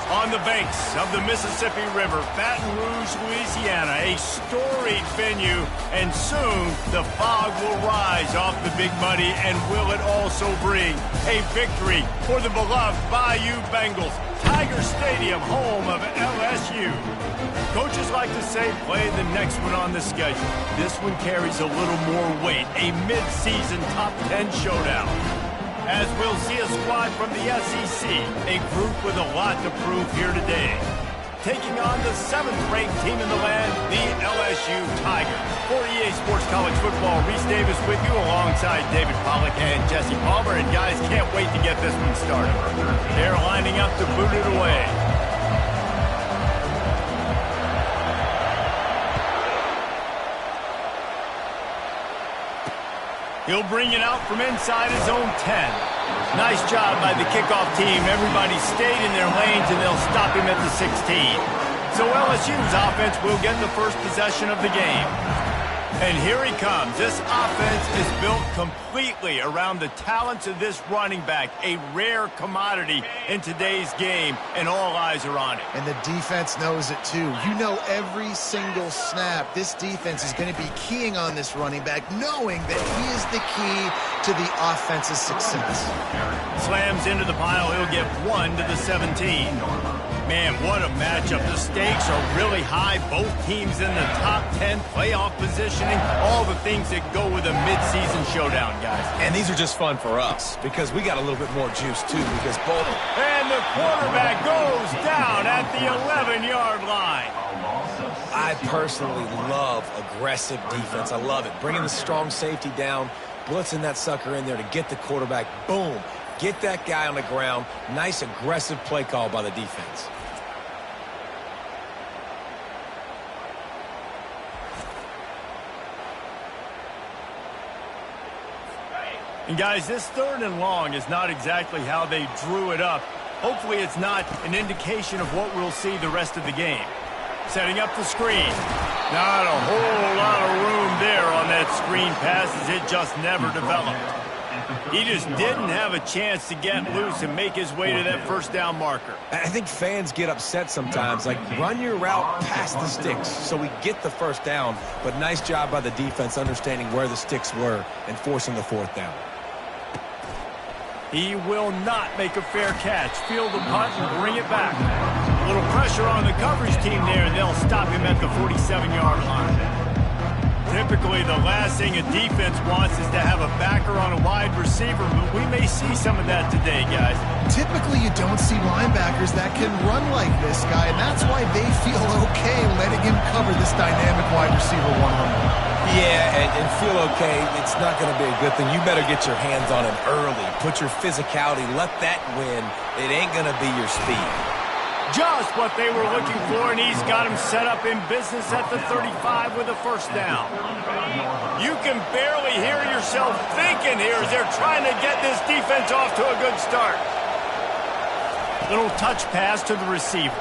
On the banks of the Mississippi River, Baton Rouge, Louisiana, a storied venue, and soon the fog will rise off the Big Muddy, and will it also bring a victory for the beloved Bayou Bengals. Tiger Stadium, home of LSU. Coaches like to say, play the next one on the schedule. This one carries a little more weight, a mid-season top 10 showdown. As we'll see a squad from the SEC, a group with a lot to prove here today. Taking on the 7th-ranked team in the land, the LSU Tigers. For EA Sports College Football, Reese Davis with you alongside David Pollack and Jesse Palmer. And guys, can't wait to get this one started. They're lining up to boot it away. He'll bring it out from inside his own 10. Nice job by the kickoff team. Everybody stayed in their lanes, and they'll stop him at the 16. So LSU's offense will get the first possession of the game. And here he comes. This offense is built completely around the talents of this running back, a rare commodity in today's game, and all eyes are on it. And the defense knows it too. You know, every single snap, this defense is going to be keying on this running back, knowing that he is the key to the offense's success. Slams into the pile. He'll get 1 to the 17. Man, what a matchup. The stakes are really high. Both teams in the top 10, playoff positioning, all the things that go with a midseason showdown, guys. And these are just fun for us because we got a little bit more juice, too, because both... And the quarterback goes down at the 11-yard line. I personally love aggressive defense. I love it. Bringing the strong safety down, blitzing that sucker in there to get the quarterback. Boom. Get that guy on the ground. Nice aggressive play call by the defense. And guys, this 3rd and long is not exactly how they drew it up. Hopefully it's not an indication of what we'll see the rest of the game. Setting up the screen. Not a whole lot of room there on that screen pass, as it just never developed. He just didn't have a chance to get loose and make his way to that first down marker. I think fans get upset sometimes, like run your route past the sticks so we get the first down, but nice job by the defense understanding where the sticks were and forcing the 4th down. He will not make a fair catch. Field the punt and bring it back. A little pressure on the coverage team there, and they'll stop him at the 47-yard line. Typically, the last thing a defense wants is to have a backer on a wide receiver, but we may see some of that today, guys. Typically, you don't see linebackers that can run like this guy, and that's why they feel okay letting him cover this dynamic wide receiver one-on-one. Yeah, and feel okay. It's not going to be a good thing. You better get your hands on him early. Put your physicality. Let that win. It ain't going to be your speed. Just what they were looking for, and he's got him set up in business at the 35 with a first down. You can barely hear yourself thinking here as they're trying to get this defense off to a good start. Little touch pass to the receiver.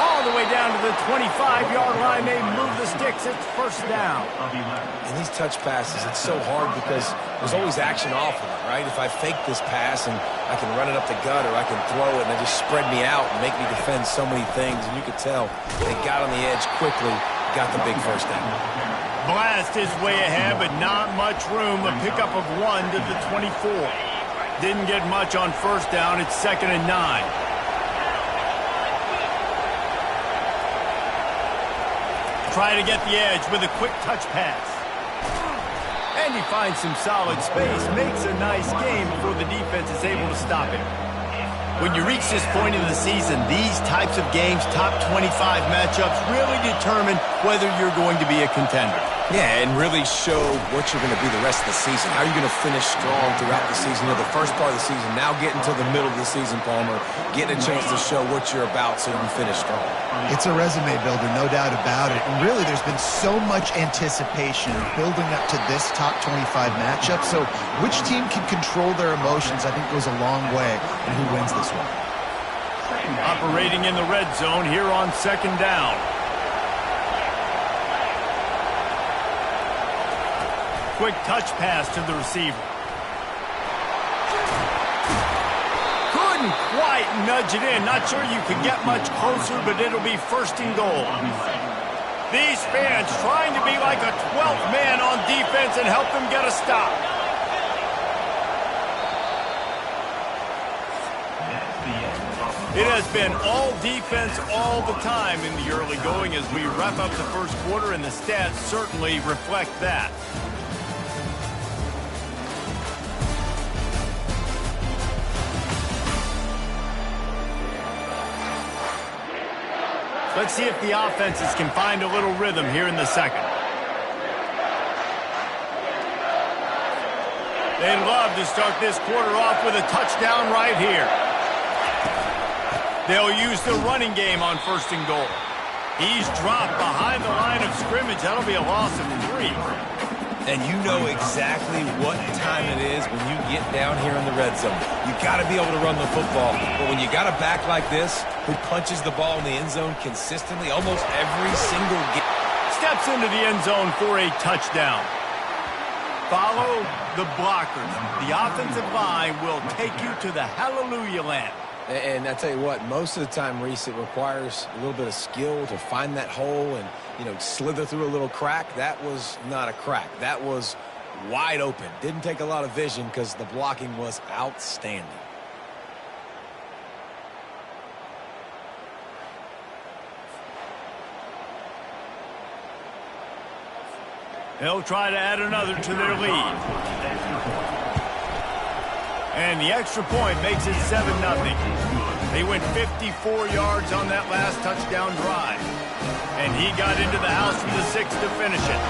All the way down to the 25-yard line. They move the sticks. It's first down. And these touch passes, it's so hard because there's always action off of it, right? If I fake this pass and I can run it up the gut, or I can throw it and it just spread me out and make me defend so many things. And you could tell they got on the edge quickly, got the big first down. Blast his way ahead, but not much room. A pickup of 1 to the 24. Didn't get much on first down. It's 2nd and 9. Try to get the edge with a quick touch pass. And he finds some solid space, makes a nice game before the defense is able to stop him. When you reach this point in the season, these types of games, top 25 matchups, really determine whether you're going to be a contender. Yeah, and really show what you're going to be the rest of the season. How are you going to finish strong throughout the season? You know, the first part of the season, now getting to the middle of the season, Palmer, getting a chance to show what you're about so you can finish strong. It's a resume builder, no doubt about it. And really, there's been so much anticipation building up to this top 25 matchup. So which team can control their emotions, I think, goes a long way in who wins this one. Operating in the red zone here on 2nd down. Quick touch pass to the receiver. might nudge it in. Not sure you can get much closer, but it'll be first and goal. These fans trying to be like a 12th man on defense and help them get a stop. It has been all defense all the time in the early going as we wrap up the first quarter, and the stats certainly reflect that. Let's see if the offenses can find a little rhythm here in the second. They'd love to start this quarter off with a touchdown right here. They'll use the running game on first and goal. He's dropped behind the line of scrimmage. That'll be a loss of 3. And you know exactly what time it is when you get down here in the red zone. You got to be able to run the football. But when you got a back like this who punches the ball in the end zone consistently almost every single game. Steps into the end zone for a touchdown. Follow the blockers. The offensive line will take you to the hallelujah land. And I tell you what, most of the time, Reese, it requires a little bit of skill to find that hole and, slither through a little crack. That was not a crack. That was wide open. Didn't take a lot of vision because the blocking was outstanding. They'll try to add another to their lead. And the extra point makes it 7-0. They went 54 yards on that last touchdown drive. And he got into the house for the 6th to finish it.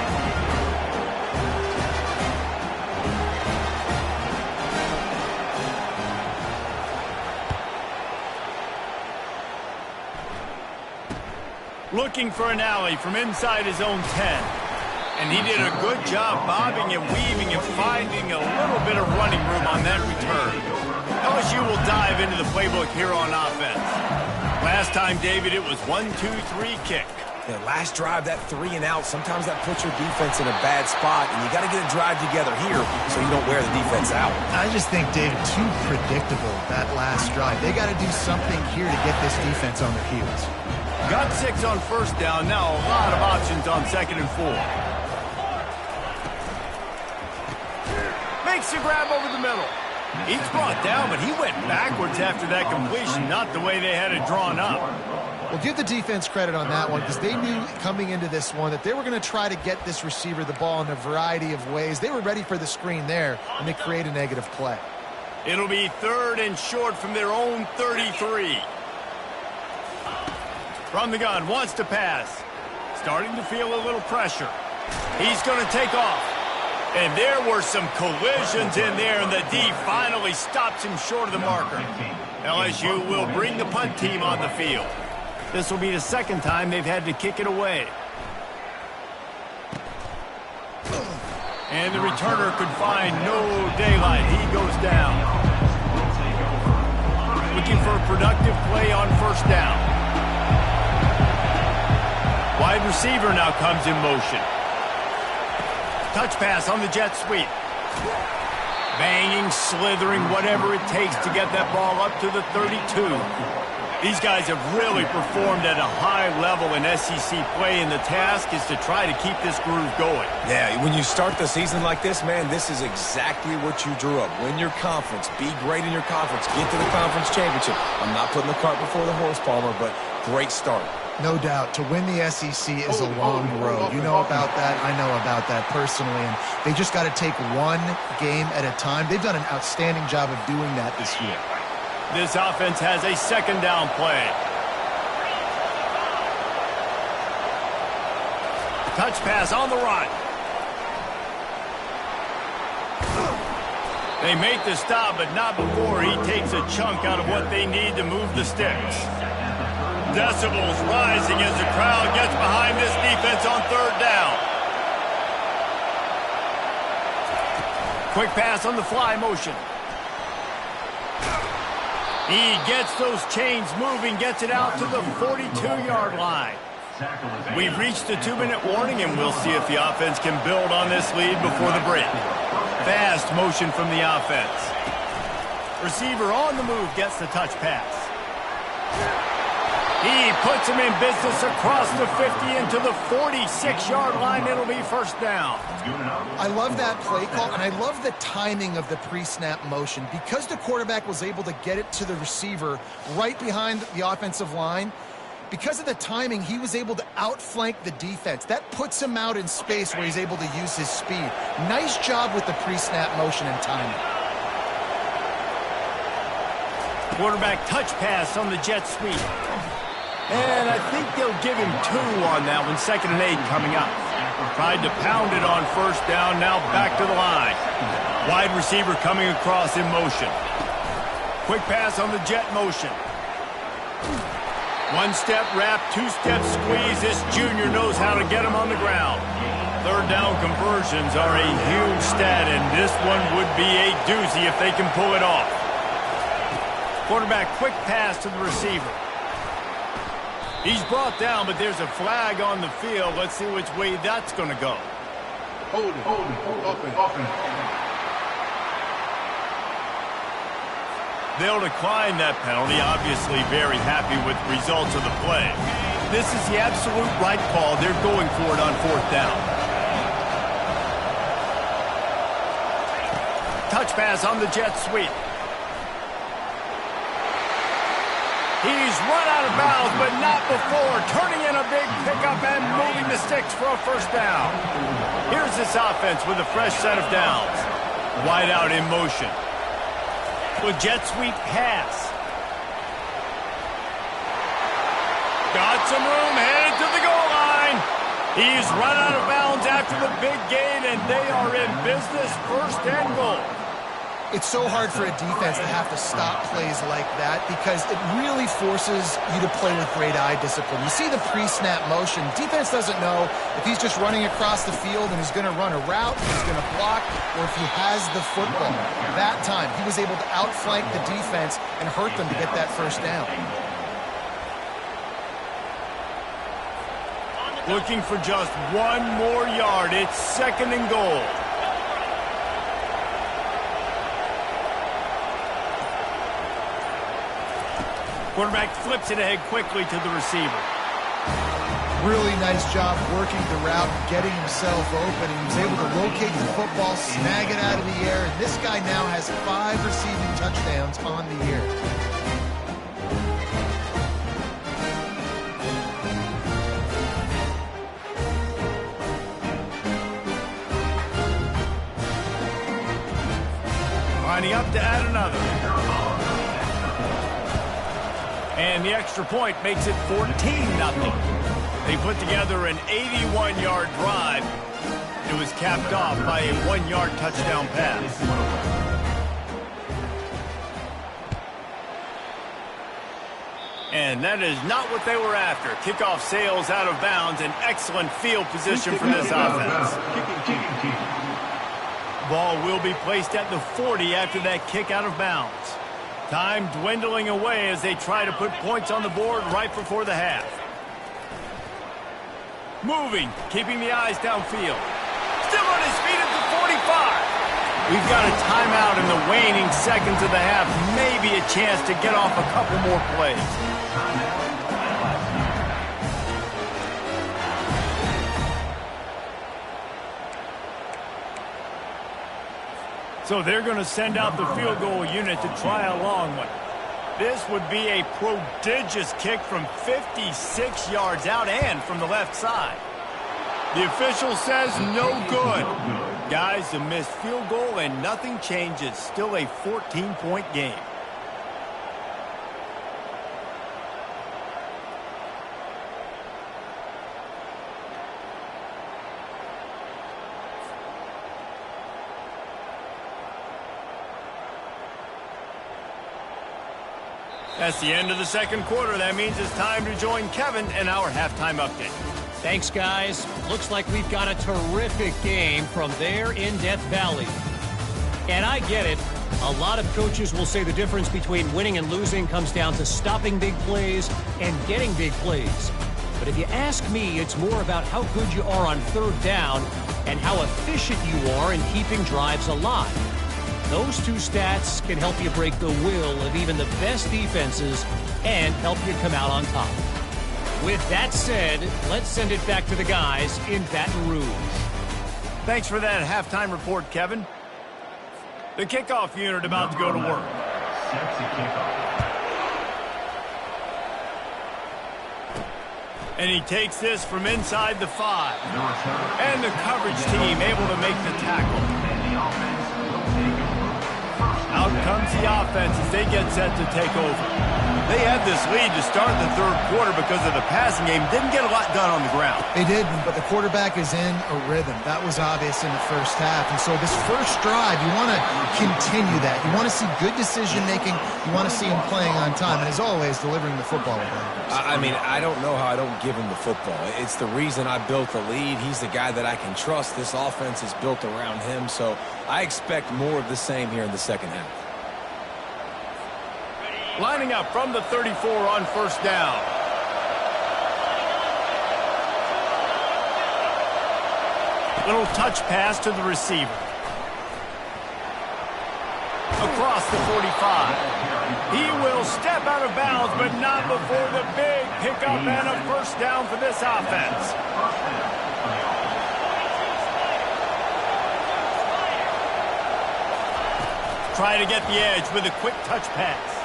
Looking for an alley from inside his own 10. And he did a good job bobbing and weaving and finding a little bit of running room on that return. LSU will dive into the playbook here on offense. Last time, David, it was 1-2-3 kick. The last drive, that 3 and out, sometimes that puts your defense in a bad spot, and you got to get a drive together here so you don't wear the defense out. I just think, David, too predictable, that last drive. They got to do something here to get this defense on their heels. Got 6 on first down. Now a lot of options on 2nd and 4. Makes the grab over the middle. He's brought down, but he went backwards after that completion, not the way they had it drawn up. Well, give the defense credit on that one because they knew coming into this one that they were going to try to get this receiver the ball in a variety of ways. They were ready for the screen there, and they create a negative play. It'll be 3rd and short from their own 33. From the gun, wants to pass. Starting to feel a little pressure. He's going to take off. And there were some collisions in there, and the D finally stops him short of the marker. LSU will bring the punt team on the field. This will be the 2nd time they've had to kick it away. And the returner could find no daylight. He goes down. Looking for a productive play on first down. Wide receiver now comes in motion. Touch pass on the jet sweep. Banging, slithering, whatever it takes to get that ball up to the 32. These guys have really performed at a high level in SEC play, and the task is to try to keep this groove going. Yeah, when you start the season like this, man, this is exactly what you drew up. Win your conference. Be great in your conference. Get to the conference championship. I'm not putting the cart before the horse, Palmer, but great start. No doubt. To win the SEC is a long road. You know about that. I know about that personally. And they just got to take one game at a time. They've done an outstanding job of doing that this year. This offense has a 2nd down play. Touch pass on the run. They make the stop, but not before he takes a chunk out of what they need to move the sticks. Decibels rising as the crowd gets behind this defense on 3rd down. Quick pass on the fly motion. He gets those chains moving, gets it out to the 42-yard line. We've reached the 2-minute warning, and we'll see if the offense can build on this lead before the break. Fast motion from the offense. Receiver on the move gets the touch pass. He puts him in business across the 50 into the 46-yard line. It'll be first down. I love that play call, and I love the timing of the pre-snap motion. Because the quarterback was able to get it to the receiver right behind the offensive line, because of the timing, he was able to outflank the defense. That puts him out in space where he's able to use his speed. Nice job with the pre-snap motion and timing. Quarterback touch pass on the jet sweep. And I think they'll give him 2 on that one. 2nd and 8 coming up. Tried to pound it on first down. Now back to the line. Wide receiver coming across in motion. Quick pass on the jet motion. 1-step wrap, 2-step squeeze. This junior knows how to get him on the ground. 3rd down conversions are a huge stat, and this one would be a doozy if they can pull it off. Quarterback quick pass to the receiver. He's brought down, but there's a flag on the field. Let's see which way that's going to go. Hold it, open. They'll decline that penalty, obviously very happy with the results of the play. This is the absolute right call. They're going for it on 4th down. Touch pass on the jet sweep. He's run out of bounds, but not before. Turning in a big pickup and moving the sticks for a first down. Here's this offense with a fresh set of downs. Wide out in motion. With jet sweep pass. Got some room, headed to the goal line. He's run out of bounds after the big gain, and they are in business. 1st and goal. It's so hard for a defense to have to stop plays like that because it really forces you to play with great eye discipline. You see the pre-snap motion. Defense doesn't know if he's just running across the field and he's going to run a route, he's going to block, or if he has the football. That time, he was able to outflank the defense and hurt them to get that first down. Looking for just 1 more yard. It's 2nd and goal. Quarterback flips it ahead quickly to the receiver. Really nice job working the route, getting himself open. He was able to locate the football, snag it out of the air, and this guy now has 5 receiving touchdowns on the year. Lining up to add another. And the extra point makes it 14-0. They put together an 81-yard drive. It was capped off by a 1-yard touchdown pass. And that is not what they were after. Kickoff sails out of bounds, and excellent field position for this offense. Ball will be placed at the 40 after that kick out of bounds. Time dwindling away as they try to put points on the board right before the half. Moving, keeping the eyes downfield. Still on his feet at the 45. We've got a timeout in the waning seconds of the half. Maybe a chance to get off a couple more plays. So they're going to send out the field goal unit to try a long one. This would be a prodigious kick from 56 yards out and from the left side. The official says no good. Guys, a missed field goal and nothing changes. Still a 14-point game. That's the end of the second quarter. That means it's time to join Kevin in our halftime update. Thanks, guys. Looks like we've got a terrific game from there in Death Valley. And I get it. A lot of coaches will say the difference between winning and losing comes down to stopping big plays and getting big plays. But if you ask me, it's more about how good you are on third down and how efficient you are in keeping drives alive. Those two stats can help you break the will of even the best defenses and help you come out on top. With that said, let's send it back to the guys in Baton Rouge. Thanks for that halftime report, Kevin. The kickoff unit about to go to work. Sets the kickoff. And he takes this from inside the 5. And the coverage team able to make the tackle. Out comes the offense as they get set to take over. They had this lead to start the third quarter because of the passing game. Didn't get a lot done on the ground. They didn't, but the quarterback is in a rhythm. That was obvious in the first half. And so this first drive, you want to continue that. You want to see good decision-making. You want to see him playing on time. And as always, delivering the football. I mean, I don't know how I don't give him the football. It's the reason I built the lead. He's the guy that I can trust. This offense is built around him. So I expect more of the same here in the second half. Lining up from the 34 on first down. Little touch pass to the receiver. Across the 45. He will step out of bounds, but not before the big pickup and a first down for this offense. Try to get the edge with a quick touch pass.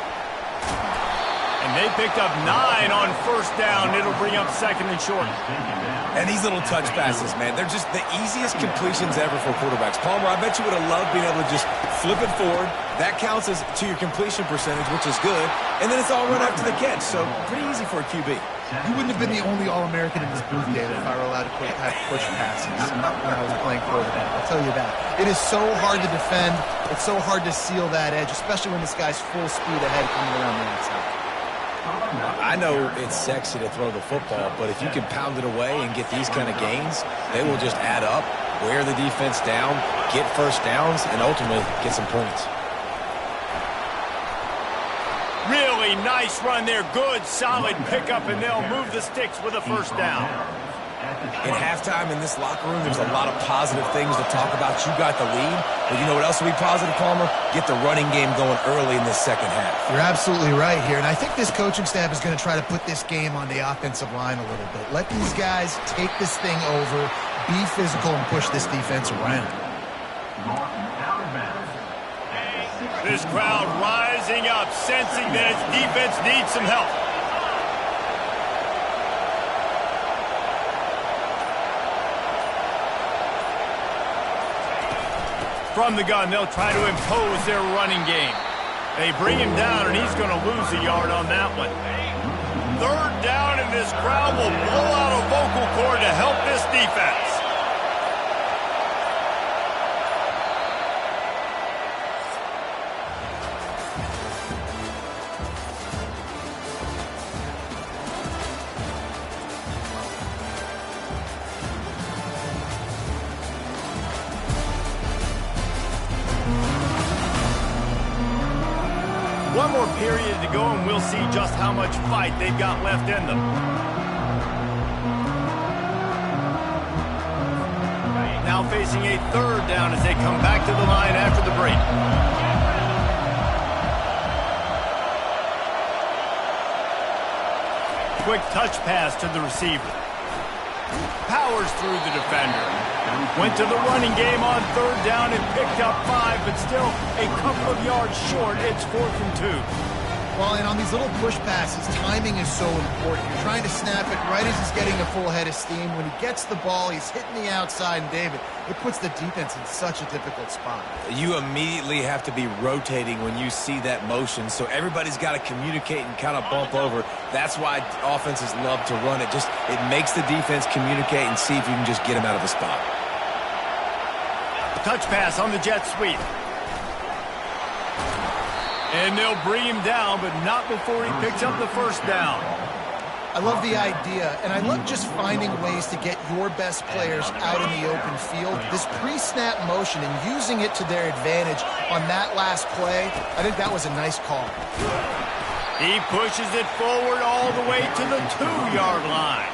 And they picked up 9 on first down. It'll bring up second and short. And these little touch passes, man, they're just the easiest completions ever for quarterbacks. Palmer, I bet you would have loved being able to just flip it forward. That counts as to your completion percentage, which is good. And then it's all run after the catch. So pretty easy for a QB. You wouldn't have been the only All-American in this booth, David, if I were allowed to have push passes when I was playing quarterback. I'll tell you that. It is so hard to defend. It's so hard to seal that edge, especially when this guy's full speed ahead coming around the outside. I know it's sexy to throw the football, but if you can pound it away and get these kind of gains, they will just add up, wear the defense down, get first downs, and ultimately get some points. Really nice run there. Good, solid pickup, and they'll move the sticks with a first down. In halftime in this locker room, there's a lot of positive things to talk about. You got the lead, but you know what else will be positive, Palmer? Get the running game going early in this second half. You're absolutely right here, and I think this coaching staff is going to try to put this game on the offensive line a little bit. Let these guys take this thing over, be physical, and push this defense around. This crowd rising up, sensing that its defense needs some help. From the gun, they'll try to impose their running game. They bring him down, and he's going to lose a yard on that one. Third down, and this crowd will blow out a vocal cord to help this defense. One more period to go, and we'll see just how much fight they've got left in them. Now facing a third down as they come back to the line after the break. Quick touch pass to the receiver. Powers through the defender. Went to the running game on third down and picked up 5, but still a couple of yards short. It's 4th and 2. Well, and on these little push passes, timing is so important. You're trying to snap it right as he's getting a full head of steam. When he gets the ball, he's hitting the outside, and David, it puts the defense in such a difficult spot. You immediately have to be rotating when you see that motion, so everybody's got to communicate and kind of bump over. That's why offenses love to run it. It makes the defense communicate and see if you can just get him out of the spot. Touch pass on the jet sweep. And they'll bring him down, but not before he picks up the first down. I love the idea, and I love just finding ways to get your best players out in the open field. This pre-snap motion and using it to their advantage on that last play, I think that was a nice call. He pushes it forward all the way to the 2-yard line.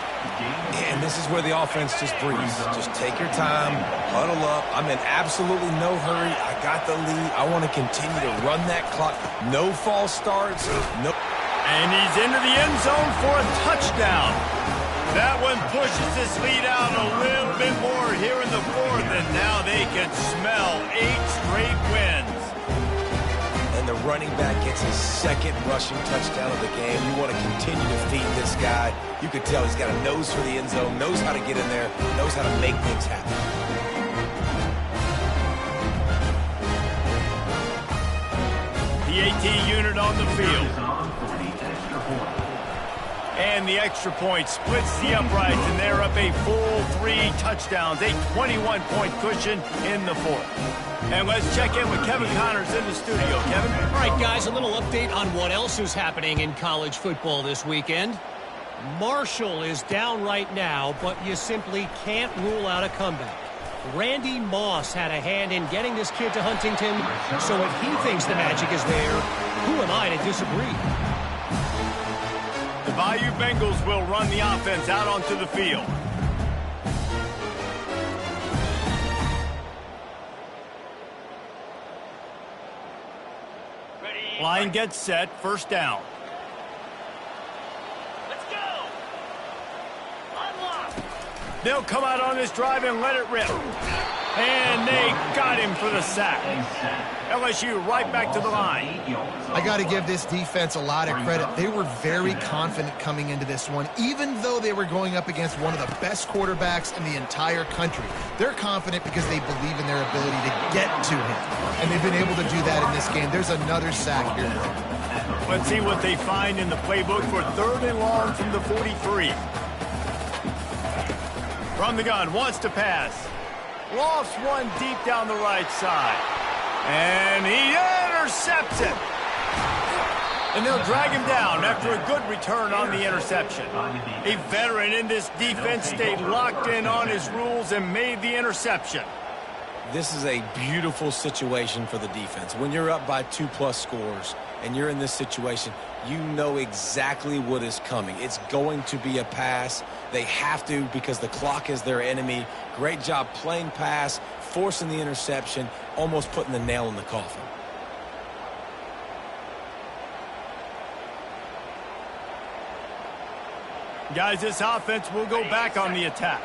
And this is where the offense just breathes. Just take your time, huddle up. I'm in absolutely no hurry. I got the lead. I want to continue to run that clock. No false starts. No. And he's into the end zone for a touchdown. That one pushes this lead out a little bit more here in the fourth, and now they can smell 8 straight wins. And the running back gets his second rushing touchdown of the game. You want to continue to feed this guy. You could tell he's got a nose for the end zone, knows how to get in there, knows how to make things happen. The AT unit on the field. And the extra point splits the uprights, and they're up a full 3 touchdowns, a 21-point cushion in the fourth. And let's check in with Kevin Connors in the studio. Kevin? All right, guys, a little update on what else is happening in college football this weekend. Marshall is down right now, but you simply can't rule out a comeback. Randy Moss had a hand in getting this kid to Huntington, so if he thinks the magic is there, who am I to disagree? The Bayou Bengals will run the offense out onto the field. Line gets set, first down. Let's go! Unlock! They'll come out on this drive and let it rip. And they got him for the sack. LSU right back to the line. I got to give this defense a lot of credit. They were very confident coming into this one, even though they were going up against one of the best quarterbacks in the entire country. They're confident because they believe in their ability to get to him, and they've been able to do that in this game. There's another sack here. Let's see what they find in the playbook for 3rd and long from the 43. From the gun, wants to pass. Lofts one deep down the right side. And he intercepts it. And they'll drag him down after a good return on the interception. A veteran in this defense stayed locked in on his rules and made the interception. This is a beautiful situation for the defense. When you're up by 2+ scores and you're in this situation, you know exactly what is coming. It's going to be a pass. They have to because the clock is their enemy. Great job playing pass, forcing the interception, almost putting the nail in the coffin. Guys, this offense will go back on the attack.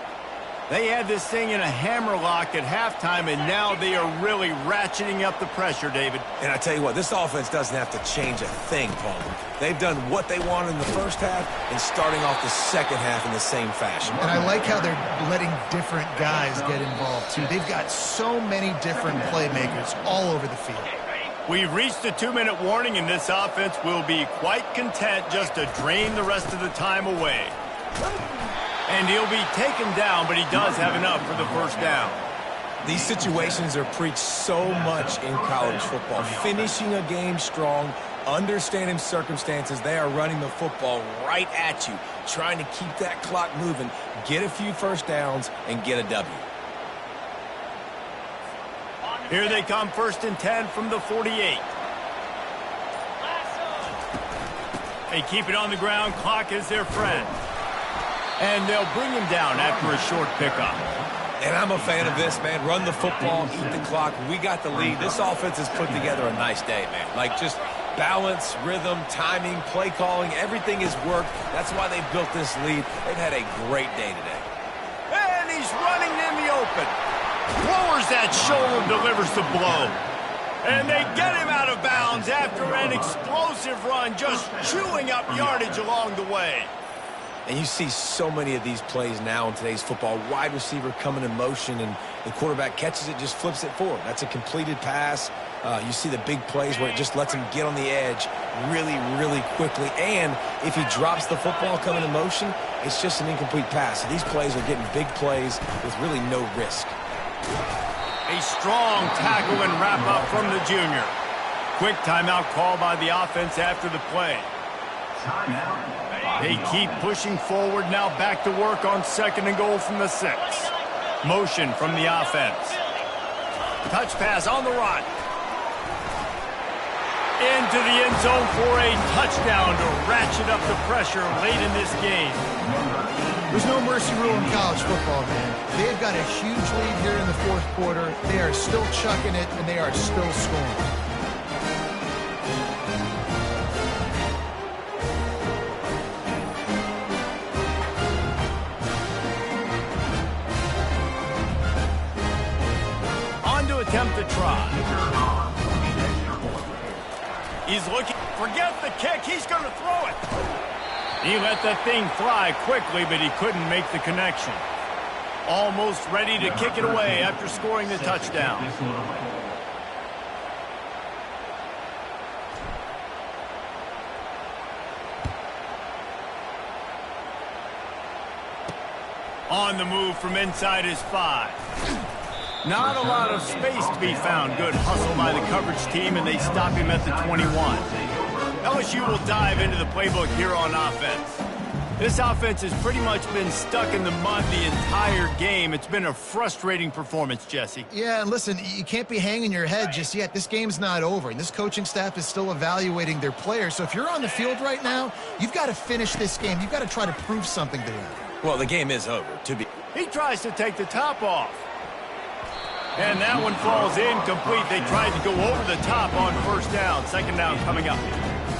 They had this thing in a hammerlock at halftime, and now they are really ratcheting up the pressure, David. And I tell you what, this offense doesn't have to change a thing, Paul. They've done what they wanted in the first half and starting off the second half in the same fashion. And I like how they're letting different guys get involved, too. They've got so many different playmakers all over the field. We've reached the 2-minute warning, and this offense will be quite content just to drain the rest of the time away. And he'll be taken down, but he does have enough for the first down. These situations are preached so much in college football. Finishing a game strong, understanding circumstances. They are running the football right at you, trying to keep that clock moving, get a few first downs, and get a W. Here they come, 1st and 10 from the 48. They keep it on the ground. Clock is their friend. And they'll bring him down after a short pickup. And I'm a fan of this, man. Run the football, eat the clock. We got the lead. This offense has put together a nice day, man. Like just balance, rhythm, timing, play calling, everything has worked. That's why they've built this lead. They've had a great day today. And he's running in the open. Lowers that shoulder, delivers the blow. And they get him out of bounds after an explosive run, just chewing up yardage along the way. And you see so many of these plays now in today's football. Wide receiver coming in motion, and the quarterback catches it, just flips it forward. That's a completed pass. You see the big plays where it just lets him get on the edge really, really quickly. And if he drops the football coming in motion, it's just an incomplete pass. So these plays are getting big plays with really no risk. A strong tackle and wrap-up from the junior. Quick timeout call by the offense after the play. They keep pushing forward, now back to work on 2nd and goal from the 6. Motion from the offense. Touch pass on the run. Into the end zone for a touchdown to ratchet up the pressure late in this game. There's no mercy rule in college football, man. They've got a huge lead here in the fourth quarter. They are still chucking it, and they are still scoring. On to attempt to try. He's looking. Forget the kick. He's going to throw it. He let that thing fly quickly, but he couldn't make the connection. Almost ready to kick it away after scoring the touchdown. On the move from inside his 5. Not a lot of space to be found. Good hustle by the coverage team, and they stop him at the 21. LSU will dive into the playbook here on offense. This offense has pretty much been stuck in the mud the entire game. It's been a frustrating performance, Jesse. Yeah, and listen, you can't be hanging your head just yet. This game's not over, and this coaching staff is still evaluating their players. So if you're on the field right now, you've got to finish this game. You've got to try to prove something to them. Well, the game is over. He tries to take the top off. And that one falls incomplete. They tried to go over the top on first down. Second down coming up.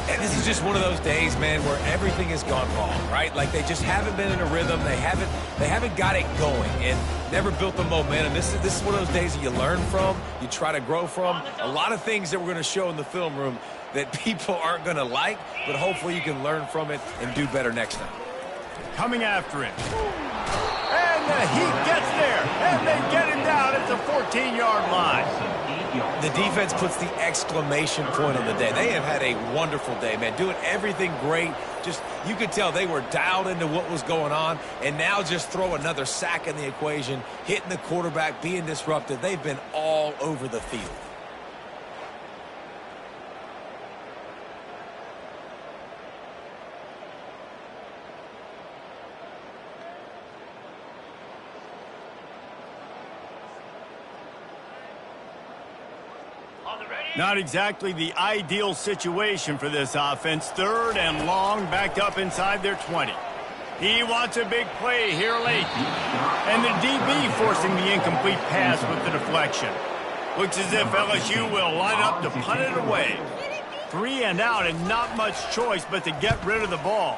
And this is just one of those days, man, where everything has gone wrong, right? Like they just haven't been in a rhythm. They haven't got it going and never built the momentum. This is one of those days that you learn from, you try to grow from. A lot of things that we're going to show in the film room that people aren't going to like, but hopefully you can learn from it and do better next time. Coming after him. And he gets there, and they get him down at the 14-yard line. The defense puts the exclamation point on the day. They have had a wonderful day, man, doing everything great. Just, you could tell they were dialed into what was going on, and now just throw another sack in the equation, hitting the quarterback, being disruptive. They've been all over the field. Not exactly the ideal situation for this offense. Third and long, backed up inside their 20. He wants a big play here late. And the DB forcing the incomplete pass with the deflection. Looks as if LSU will line up to punt it away. 3 and out and not much choice but to get rid of the ball.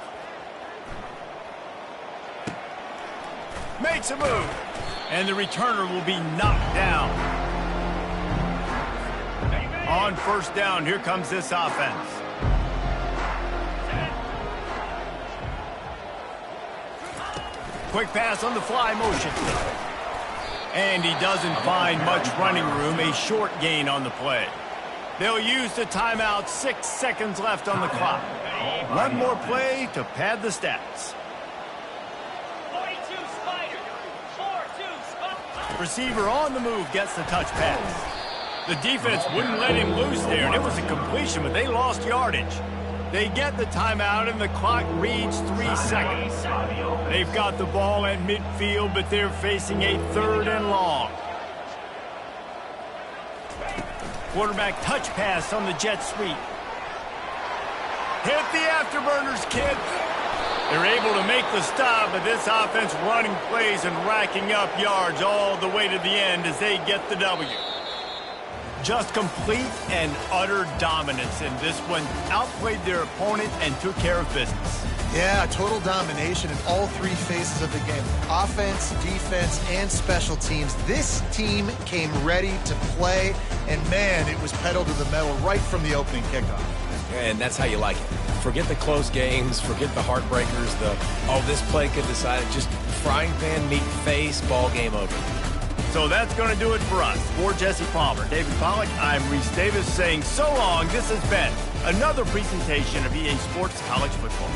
Makes a move. And the returner will be knocked down. On first down, here comes this offense. Quick pass on the fly motion. And he doesn't find much running room, a short gain on the play. They'll use the timeout, 6 seconds left on the clock. One more play to pad the stats. Receiver on the move gets the touch pass. The defense wouldn't let him loose there, and it was a completion, but they lost yardage. They get the timeout, and the clock reads 3 seconds. They've got the ball at midfield, but they're facing a 3rd and long. Quarterback touch pass on the jet sweep. Hit the afterburners, kids. They're able to make the stop, but this offense running plays and racking up yards all the way to the end as they get the W. Just complete and utter dominance in this one. Outplayed their opponent and took care of business. Yeah, total domination in all 3 phases of the game. Offense, defense, and special teams. This team came ready to play, and man, it was pedal to the metal right from the opening kickoff. And that's how you like it. Forget the close games, forget the heartbreakers, this play could decide it. Just frying pan, meet face, ball game over. So that's going to do it for us. For Jesse Palmer, David Pollack, I'm Reese Davis saying so long. This has been another presentation of EA Sports College Football.